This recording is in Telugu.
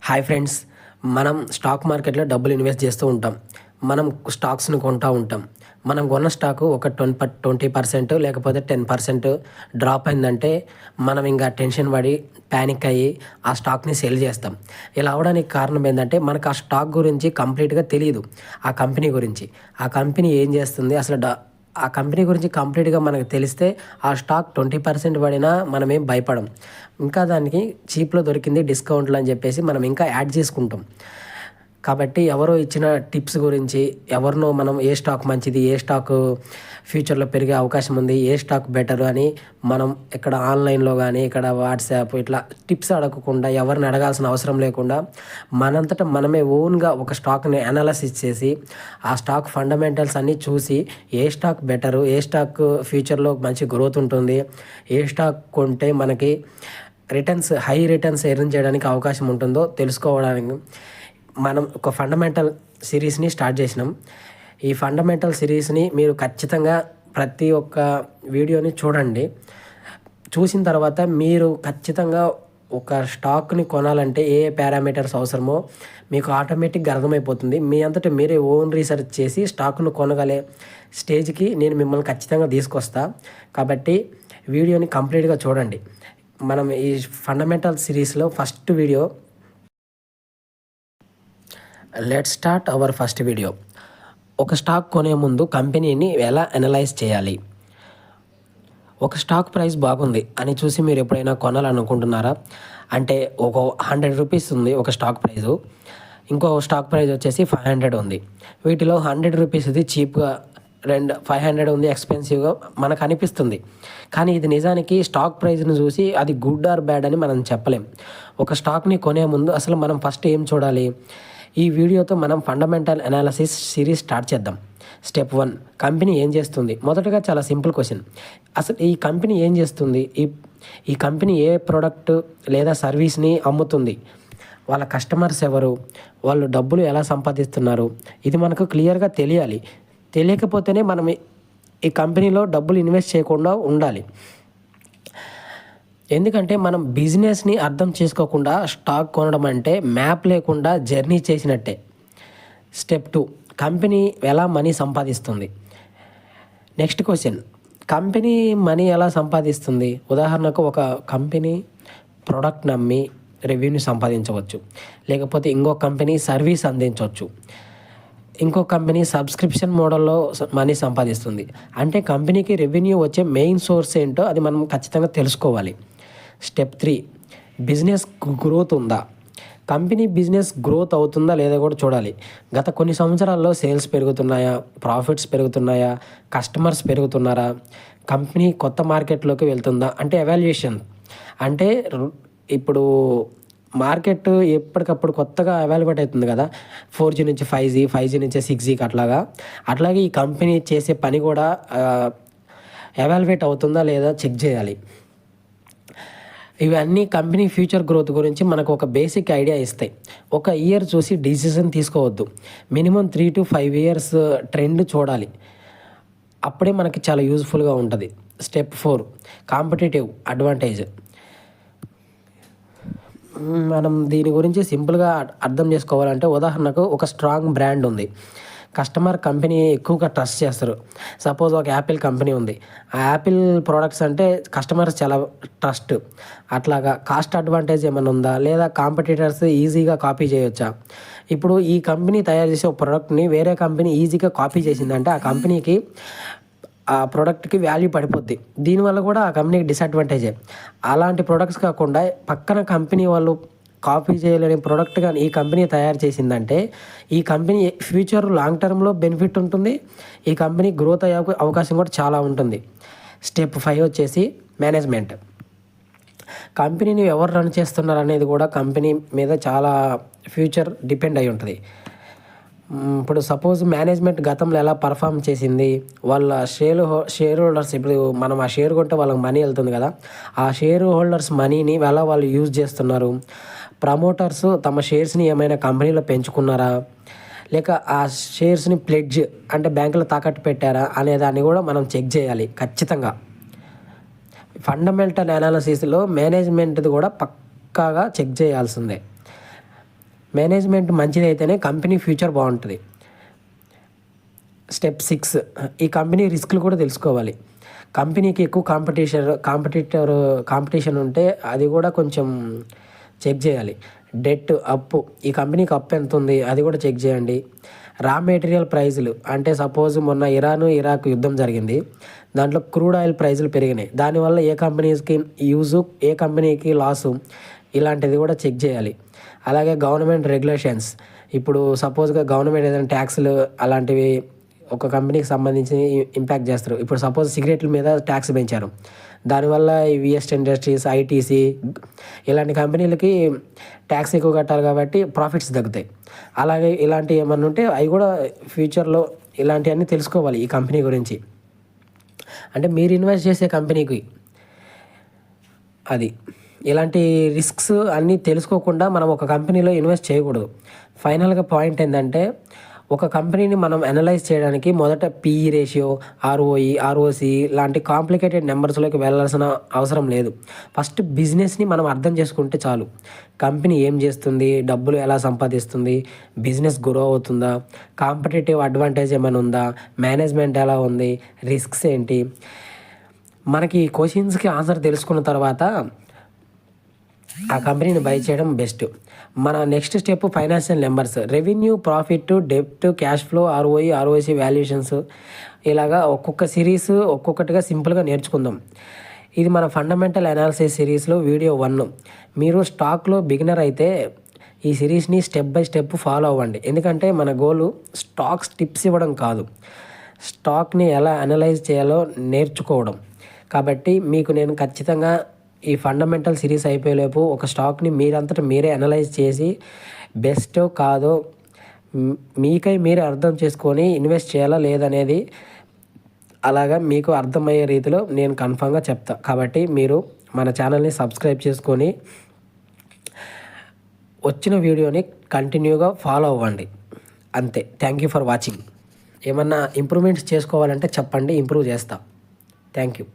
హాయ్ ఫ్రెండ్స్, మనం స్టాక్ మార్కెట్లో డబ్బులు ఇన్వెస్ట్ చేస్తూ ఉంటాం. మనం స్టాక్స్ని కొంటూ ఉంటాం. మనం కొన్న స్టాకు ఒక 20% లేకపోతే 10% డ్రాప్ అయిందంటే మనం ఇంకా టెన్షన్ పడి ప్యానిక్ అయ్యి ఆ స్టాక్ని సెల్ చేస్తాం. ఇలా అవ్వడానికి కారణం ఏంటంటే మనకు ఆ స్టాక్ గురించి కంప్లీట్గా తెలియదు. ఆ కంపెనీ గురించి, ఆ కంపెనీ ఏం చేస్తుంది అసలు ఆ కంపెనీ గురించి కంప్లీట్గా మనకు తెలిస్తే ఆ స్టాక్ 20% పడినా మనమేం భయపడం. ఇంకా దానికి చీప్లో దొరికింది డిస్కౌంట్లు అని చెప్పేసి మనం ఇంకా యాడ్ చేసుకుంటాం. కాబట్టి ఎవరో ఇచ్చిన టిప్స్ గురించి, ఎవరినో మనం ఏ స్టాక్ మంచిది, ఏ స్టాక్ ఫ్యూచర్లో పెరిగే అవకాశం ఉంది, ఏ స్టాక్ బెటర్ అని మనం ఇక్కడ ఆన్లైన్లో కానీ ఇక్కడ వాట్సాప్ ఇట్లా టిప్స్ అడగకుండా, ఎవరిని అడగాల్సిన అవసరం లేకుండా మనంతటా మనమే ఓన్గా ఒక స్టాక్ని అనాలసిస్ చేసి ఆ స్టాక్ ఫండమెంటల్స్ అన్నీ చూసి ఏ స్టాక్ బెటరు, ఏ స్టాక్ ఫ్యూచర్లో మంచి గ్రోత్ ఉంటుంది, ఏ స్టాక్ కొంటే మనకి హై రిటర్న్స్ ఎర్న్ చేయడానికి అవకాశం ఉంటుందో తెలుసుకోవడానికి మనం ఒక ఫండమెంటల్ సిరీస్ని స్టార్ట్ చేసినాం. ఈ ఫండమెంటల్ సిరీస్ని మీరు ఖచ్చితంగా ప్రతి ఒక్క వీడియోని చూడండి. చూసిన తర్వాత మీరు ఖచ్చితంగా ఒక స్టాక్ని కొనాలంటే ఏ పారామీటర్స్ అవసరమో మీకు ఆటోమేటిక్గా అర్థమైపోతుంది. మీ అంతటా మీరే ఓన్ రీసెర్చ్ చేసి స్టాక్ను కొనగలే స్టేజ్కి నేను మిమ్మల్ని ఖచ్చితంగా తీసుకొస్తా. కాబట్టి వీడియోని కంప్లీట్గా చూడండి. మనం ఈ ఫండమెంటల్ సిరీస్లో first video, let's start our first video. ఒక స్టాక్ కొనే ముందు కంపెనీని ఎలా అనలైజ్ చేయాలి? ఒక స్టాక్ ప్రైస్ బాగుంది అని చూసి మీరు ఎప్పుడైనా కొనాలనుకుంటున్నారా? అంటే ఒక 100 రూపీస్ ఉంది ఒక స్టాక్ ప్రైజు, ఇంకో స్టాక్ ప్రైస్ వచ్చేసి 500 ఉంది. వీటిలో 100 రూపీస్ది చీప్గా, 500 ఉంది ఎక్స్పెన్సివ్గా మనకు అనిపిస్తుంది. కానీ ఇది నిజానికి స్టాక్ ప్రైస్ని చూసి అది గుడ్ ఆర్ బ్యాడ్ అని మనం చెప్పలేం. ఒక స్టాక్ని కొనే ముందు అసలు మనం ఫస్ట్ ఏం చూడాలి? ఈ వీడియోతో మనం ఫండమెంటల్ అనాలిసిస్ సిరీస్ స్టార్ట్ చేద్దాం. స్టెప్ 1, కంపెనీ ఏం చేస్తుంది? మొదటగా చాలా సింపుల్ క్వశ్చన్, అసలు ఈ కంపెనీ ఏం చేస్తుంది? ఈ కంపెనీ ఏ ప్రోడక్ట్ లేదా సర్వీస్ని అమ్ముతుంది? వాళ్ళ కస్టమర్స్ ఎవరు? వాళ్ళు డబ్బులు ఎలా సంపాదిస్తున్నారు? ఇది మనకు క్లియర్గా తెలియాలి. తెలియకపోతేనే మనం ఈ కంపెనీలో డబ్బులు ఇన్వెస్ట్ చేయకుండా ఉండాలి. ఎందుకంటే మనం బిజినెస్ని అర్థం చేసుకోకుండా స్టాక్ కొనడం అంటే మ్యాప్ లేకుండా జర్నీ చేసినట్టే. స్టెప్ 2, కంపెనీ ఎలా మనీ సంపాదిస్తుంది? నెక్స్ట్ క్వశ్చన్, కంపెనీ మనీ ఎలా సంపాదిస్తుంది? ఉదాహరణకు ఒక కంపెనీ ప్రోడక్ట్ నమ్మి రెవెన్యూ సంపాదించవచ్చు, లేకపోతే ఇంకో కంపెనీ సర్వీస్ అందించవచ్చు, ఇంకో కంపెనీ సబ్స్క్రిప్షన్ మోడల్లో మనీ సంపాదిస్తుంది. అంటే కంపెనీకి రెవెన్యూ వచ్చే మెయిన్ సోర్స్ ఏంటో అది మనం ఖచ్చితంగా తెలుసుకోవాలి. స్టెప్ 3, బిజినెస్ గ్రోత్ ఉందా? కంపెనీ బిజినెస్ గ్రోత్ అవుతుందా లేదా కూడా చూడాలి. గత కొన్ని సంవత్సరాల్లో సేల్స్ పెరుగుతున్నాయా, ప్రాఫిట్స్ పెరుగుతున్నాయా, కస్టమర్స్ పెరుగుతున్నారా, కంపెనీ కొత్త మార్కెట్లోకి వెళ్తుందా? అంటే ఎవాల్యుయేషన్. అంటే ఇప్పుడు మార్కెట్ ఎప్పటికప్పుడు కొత్తగా ఎవాల్యుయేట్ అవుతుంది కదా, 4G నుంచి 5G, 5G నుంచి 6Gకి అట్లాగే ఈ కంపెనీ చేసే పని కూడా ఎవాల్యుయేట్ అవుతుందా లేదా చెక్ చేయాలి. ఇవన్నీ కంపెనీ ఫ్యూచర్ గ్రోత్ గురించి మనకు ఒక బేసిక్ ఐడియా ఇస్తాయి. ఒక ఇయర్ చూసి డిసిజన్ తీసుకోవద్దు. మినిమం 3 to 5 years ట్రెండ్ చూడాలి. అప్పుడే మనకి చాలా యూజ్ఫుల్గా ఉంటుంది. Step 4, competitive advantage. మనం దీని గురించి సింపుల్గా అర్థం చేసుకోవాలంటే, ఉదాహరణకు ఒక స్ట్రాంగ్ బ్రాండ్ ఉంది, కస్టమర్ కంపెనీ ఎక్కువగా ట్రస్ట్ చేస్తారు. సపోజ్ ఒక యాపిల్ కంపెనీ ఉంది, ఆ యాపిల్ ప్రోడక్ట్స్ అంటే కస్టమర్స్ చాలా ట్రస్ట్. అట్లాగా కాస్ట్ అడ్వాంటేజ్ ఏమైనా ఉందా? లేదా కాంపిటీటర్స్ ఈజీగా కాపీ చేయొచ్చా? ఇప్పుడు ఈ కంపెనీ తయారు చేసే ఒక ప్రోడక్ట్ని వేరే కంపెనీ ఈజీగా కాపీ చేసిందంటే ఆ కంపెనీకి, ఆ ప్రోడక్ట్కి వాల్యూ పడిపోద్ది. దీనివల్ల కూడా ఆ కంపెనీకి డిసడ్వాంటేజే. అలాంటి ప్రోడక్ట్స్ కాకుండా పక్కన కంపెనీ వాళ్ళు కాపీ చేయలేని ప్రోడక్ట్ కానీ ఈ కంపెనీ తయారు చేసిందంటే ఈ కంపెనీ ఫ్యూచర్ లాంగ్ టర్మ్లో బెనిఫిట్ ఉంటుంది. ఈ కంపెనీ గ్రోత్ అయ్యే అవకాశం కూడా చాలా ఉంటుంది. స్టెప్ 5 వచ్చేసి మేనేజ్మెంట్. కంపెనీని ఎవరు రన్ చేస్తున్నారు అనేది కూడా కంపెనీ మీద చాలా ఫ్యూచర్ డిపెండ్ అయి ఉంటుంది. ఇప్పుడు సపోజ్ మేనేజ్మెంట్ గతంలో ఎలా పర్ఫామ్ చేసింది, వాళ్ళ షేర్ హోల్డర్స్, ఇప్పుడు మనం ఆ షేర్ కొంటే వాళ్ళకి మనీ వెళ్తుంది కదా, ఆ షేర్ హోల్డర్స్ మనీని ఎలా వాళ్ళు యూజ్ చేస్తున్నారు, ప్రమోటర్స్ తమ షేర్స్ని ఏమైనా కంపెనీలో పెంచుకున్నారా, లేక ఆ షేర్స్ని ప్లెడ్జ్ అంటే బ్యాంకులో తాకట్టు పెట్టారా అనే దాన్ని కూడా మనం చెక్ చేయాలి ఖచ్చితంగా. ఫండమెంటల్ అనాలిసిస్లో మేనేజ్మెంట్ది కూడా పక్కాగా చెక్ చేయాల్సిందే. మేనేజ్మెంట్ మంచిది అయితేనే కంపెనీ ఫ్యూచర్ బాగుంటుంది. స్టెప్ 6, ఈ కంపెనీ రిస్క్లు కూడా తెలుసుకోవాలి. కంపెనీకి ఎక్కువ కాంపిటీషన్ ఉంటే అది కూడా కొంచెం చెక్ చేయాలి. డెట్, అప్పు, ఈ కంపెనీకి అప్పు ఎంత ఉంది అది కూడా చెక్ చేయండి. రా మెటీరియల్ ప్రైజులు, అంటే సపోజ్ మొన్న ఇరాక్ యుద్ధం జరిగింది, దాంట్లో క్రూడ్ ఆయిల్ ప్రైజులు పెరిగినాయి, దానివల్ల ఏ కంపెనీస్కి యూజు, ఏ కంపెనీకి లాసు, ఇలాంటిది కూడా చెక్ చేయాలి. అలాగే గవర్నమెంట్ రెగ్యులేషన్స్, ఇప్పుడు సపోజ్గా గవర్నమెంట్ ఏదైనా ట్యాక్స్లు అలాంటివి ఒక కంపెనీకి సంబంధించి ఇంపాక్ట్ చేస్తారు. ఇప్పుడు సపోజ్ సిగరెట్ల మీద ట్యాక్స్ పెంచారు, దానివల్ల ఈ విఎస్ట్ ఇండస్ట్రీస్, ఐటీసీ ఇలాంటి కంపెనీలకి ట్యాక్స్ ఎక్కువ కట్టాలి కాబట్టి ప్రాఫిట్స్ తగ్గుతాయి. అలాగే ఇలాంటివి ఏమన్నా ఉంటే అవి కూడా ఫ్యూచర్లో ఇలాంటివన్నీ తెలుసుకోవాలి ఈ కంపెనీ గురించి. అంటే మీరు ఇన్వెస్ట్ చేసే కంపెనీకి అది ఇలాంటి రిస్క్స్ అన్నీ తెలుసుకోకుండా మనం ఒక కంపెనీలో ఇన్వెస్ట్ చేయకూడదు. ఫైనల్గా పాయింట్ ఏంటంటే, ఒక కంపెనీని మనం అనలైజ్ చేయడానికి మొదట పిఈ రేషియో, ఆర్ఓఈ, ఆర్ఓసి లాంటి కాంప్లికేటెడ్ నెంబర్స్లోకి వెళ్ళాల్సిన అవసరం లేదు. ఫస్ట్ బిజినెస్ని మనం అర్థం చేసుకుంటే చాలు. కంపెనీ ఏం చేస్తుంది, డబ్బులు ఎలా సంపాదిస్తుంది, బిజినెస్ గ్రో అవుతుందా, కాంపిటేటివ్ అడ్వాంటేజ్ ఏమైనా ఉందా, మేనేజ్మెంట్ ఎలా ఉంది, రిస్క్స్ ఏంటి, మనకి ఈ క్వశ్చన్స్కి ఆన్సర్ తెలుసుకున్న తర్వాత ఆ కంపెనీని బై చేయడం బెస్ట్. మన next step financial numbers, revenue, profit, డెప్ట్, cash flow, ROE, ROC valuations, ఇలాగా ఒక్కొక్క సిరీస్ ఒక్కొక్కటిగా సింపుల్గా నేర్చుకుందాం. ఇది మన ఫండమెంటల్ అనాలిసిస్ సిరీస్లో వీడియో 1. మీరు స్టాక్లో బిగినర్ అయితే ఈ సిరీస్ని స్టెప్ బై స్టెప్ ఫాలో అవ్వండి. ఎందుకంటే మన గోలు స్టాక్స్ టిప్స్ ఇవ్వడం కాదు, స్టాక్ని ఎలా అనలైజ్ చేయాలో నేర్చుకోవడం. కాబట్టి మీకు నేను ఖచ్చితంగా ఈ ఫండమెంటల్ సిరీస్ అయిపోయేలోపు ఒక స్టాక్ని మీరంతటా మీరే అనలైజ్ చేసి బెస్టో కాదో మీకై మీరే అర్థం చేసుకొని ఇన్వెస్ట్ చేయాలా లేదనేది అలాగా మీకు అర్థమయ్యే రీతిలో నేను కన్ఫామ్గా చెప్తా. కాబట్టి మీరు మన ఛానల్ని సబ్స్క్రైబ్ చేసుకొని వచ్చిన వీడియోని కంటిన్యూగా ఫాలో అవ్వండి. అంతే. Thank you for watching. ఏమన్నా ఇంప్రూవ్మెంట్స్ చేసుకోవాలంటే చెప్పండి, ఇంప్రూవ్ చేస్తా. Thank you.